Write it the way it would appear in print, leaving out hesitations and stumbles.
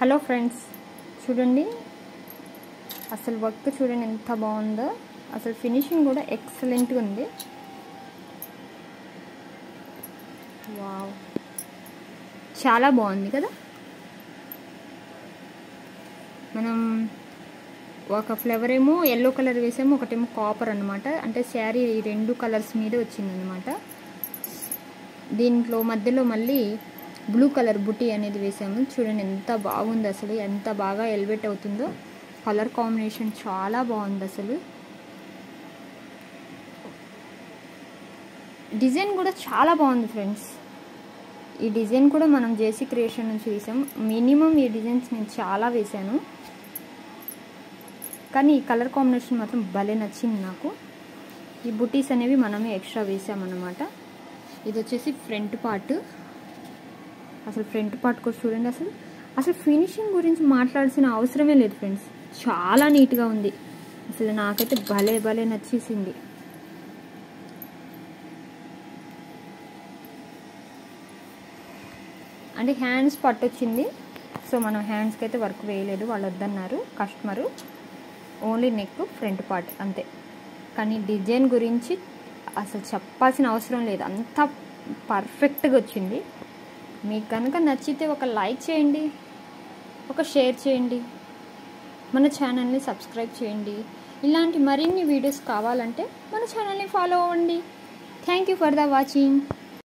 Hello friends, చూడండి అసలు work చూడండి ఎంత బాగుందో. అసలు ఫినిషింగ్ కూడా ఎక్సలెంట్గా ఉంది. వావ్, చాలా బాగుంది కదా. మనం ఒక ఫ్లవర్ ఏమో ఎల్లో కలర్ వేసాము, ఒకటేమో కాపర్ అనమాట. అంటే శారీ ఈ రెండు కలర్స్ మీద వచ్చిందనమాట. దీంట్లో మధ్యలో మళ్ళీ బ్లూ కలర్ బుటీ అనేది వేసాము. చూడండి ఎంత బాగుంది, అసలు ఎంత బాగా ఎలివేట్ అవుతుందో. కలర్ కాంబినేషన్ చాలా బాగుంది. అసలు డిజైన్ కూడా చాలా బాగుంది ఫ్రెండ్స్. ఈ డిజైన్ కూడా మనం జేసీ క్రియేషన్ నుంచి వేసాం. మినిమం ఈ డిజైన్స్ నేను చాలా వేసాను, కానీ ఈ కలర్ కాంబినేషన్ మాత్రం భలే నచ్చింది నాకు. ఈ బుటీస్ అనేవి మనమే ఎక్స్ట్రా వేసామన్నమాట. ఇది వచ్చేసి ఫ్రంట్ పార్ట్. అసలు ఫ్రంట్ పార్ట్ కూడా చూడండి. అసలు ఫినిషింగ్ గురించి మాట్లాడాల్సిన అవసరమే లేదు ఫ్రెండ్స్. చాలా నీట్గా ఉంది. అసలు నాకైతే భలే భలే నచ్చేసింది. అంటే హ్యాండ్స్ పట్టు వచ్చింది. సో మనం హ్యాండ్స్కి అయితే వర్క్ వేయలేదు, వాళ్ళు వద్దన్నారు customer. Only neck, front part అంతే. కానీ డిజైన్ గురించి అసలు చెప్పాల్సిన అవసరం లేదు, అంత పర్ఫెక్ట్గా వచ్చింది. మీకు కనుక నచ్చితే ఒక లైక్ చేయండి, ఒక షేర్ చేయండి, మన ఛానల్ని సబ్స్క్రైబ్ చేయండి. ఇలాంటి మరిన్ని వీడియోస్ కావాలంటే మన ఛానల్ని ఫాలో అవ్వండి. Thank you for the watching.